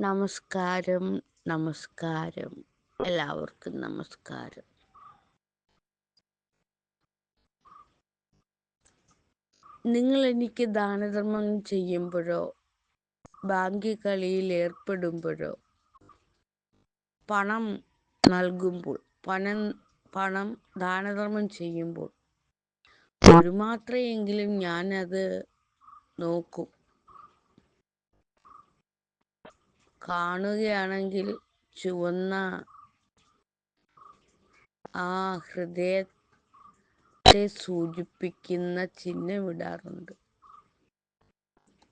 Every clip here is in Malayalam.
നമസ്കാരം, നമസ്കാരം. എല്ലാവർക്കും നമസ്കാരം. നിങ്ങൾ എനിക്ക് ദാനധർമ്മം ചെയ്യുമ്പോഴോ ബാങ്ക് കളിയിൽ ഏർപ്പെടുമ്പോഴോ പണം നൽകുമ്പോൾ പണം ദാനധർമ്മം ചെയ്യുമ്പോൾ ഒരു മാത്രമെങ്കിലും ഞാനത് നോക്കും. കാണുകയാണെങ്കിൽ ചുവന്ന ആ ഹൃദയത്തെ സൂചിപ്പിക്കുന്ന ചിഹ്നം ഇടാറുണ്ട്,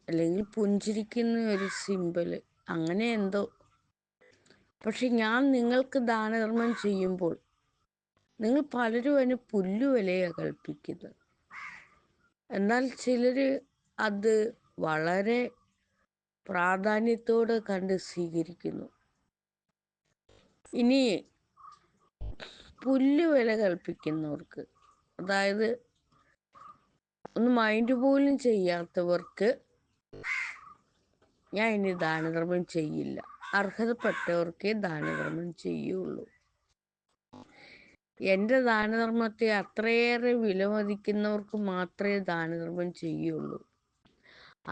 അല്ലെങ്കിൽ പുഞ്ചിരിക്കുന്ന ഒരു സിമ്പല്, അങ്ങനെ എന്തോ. പക്ഷെ ഞാൻ നിങ്ങൾക്ക് ദാനധർമ്മം ചെയ്യുമ്പോൾ നിങ്ങൾ പലരും അതിന് പുല്ലുവിലയാണ് കൽപ്പിക്കുന്നത്. എന്നാൽ ചിലർ അത് വളരെ പ്രാധാന്യത്തോടെ കണ്ട് സ്വീകരിക്കുന്നു. ഇനി പുല്ലുവില കൽപ്പിക്കുന്നവർക്ക്, അതായത് ഒന്ന് മൈൻഡ് പോലും ചെയ്യാത്തവർക്ക് ഞാൻ ഇനി ദാനധർമ്മം ചെയ്യില്ല. അർഹതപ്പെട്ടവർക്കേ ദാനധർമ്മം ചെയ്യുള്ളൂ. എൻ്റെ ദാനധർമ്മത്തെ അത്രയേറെ വിലമതിക്കുന്നവർക്ക് മാത്രമേ ദാനധർമ്മം ചെയ്യുള്ളൂ.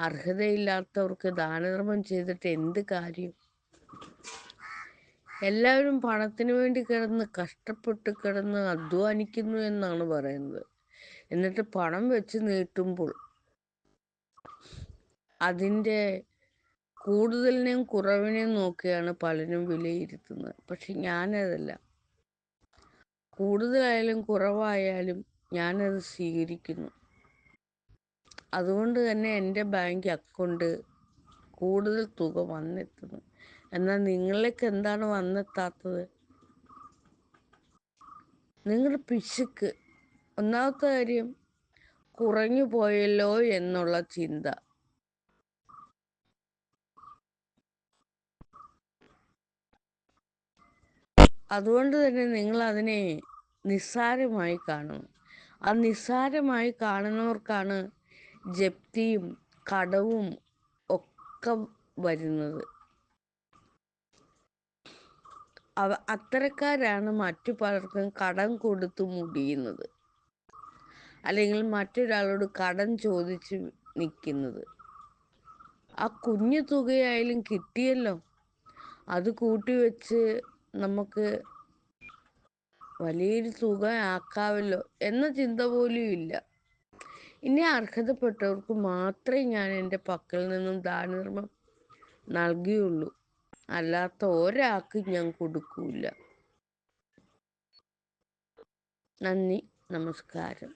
അർഹതയില്ലാത്തവർക്ക് ദാനധർമ്മം ചെയ്തിട്ട് എന്ത് കാര്യം? എല്ലാവരും പണത്തിന് വേണ്ടി കഷ്ടപ്പെട്ട് അധ്വാനിക്കുന്നു എന്നാണ് പറയുന്നത്. എന്നിട്ട് പണം വെച്ച് നീട്ടുമ്പോൾ അതിൻ്റെ കൂടുതലിനെയും കുറവിനെയും നോക്കിയാണ് പലരും വിലയിരുത്തുന്നത്. പക്ഷെ ഞാനതല്ല. കൂടുതലായാലും കുറവായാലും ഞാനത് സ്വീകരിക്കുന്നു. അതുകൊണ്ട് തന്നെ എൻ്റെ ബാങ്ക് അക്കൗണ്ട് കൂടുതൽ തുക വന്നെത്തുന്നു. എന്നാൽ നിങ്ങളിലേക്ക് എന്താണ് വന്നെത്താത്തത്? നിങ്ങളുടെ പിശുക്ക്. ഒന്നാമത്തെ കാര്യം, കുറഞ്ഞു പോയല്ലോ എന്നുള്ള ചിന്ത. അതുകൊണ്ട് തന്നെ നിങ്ങൾ അതിനെ നിസ്സാരമായി കാണുന്നു. ആ നിസ്സാരമായി കാണുന്നവർക്കാണ് ജപ്തിയും കടവും ഒക്കെ വരുന്നത്. അത്തരക്കാരാണ് മറ്റു പലർക്കും കടം കൊടുത്തു മുടിയുന്നത്, അല്ലെങ്കിൽ മറ്റൊരാളോട് കടം ചോദിച്ച് നിൽക്കുന്നത്. ആ കുഞ്ഞു തുകയായാലും കിട്ടിയല്ലോ, അത് കൂട്ടിവെച്ച് നമുക്ക് വലിയൊരു തുക ആക്കാമല്ലോ എന്ന ചിന്ത പോലും ഇല്ല. ഇനി അർഹതപ്പെട്ടവർക്ക് മാത്രമേ ഞാൻ എൻ്റെ പക്കൽ നിന്നും ദാനധർമ്മം നൽകിയുള്ളൂ. അല്ലാത്ത ഒരാൾക്കും ഞാൻ കൊടുക്കൂല. നന്ദി, നമസ്കാരം.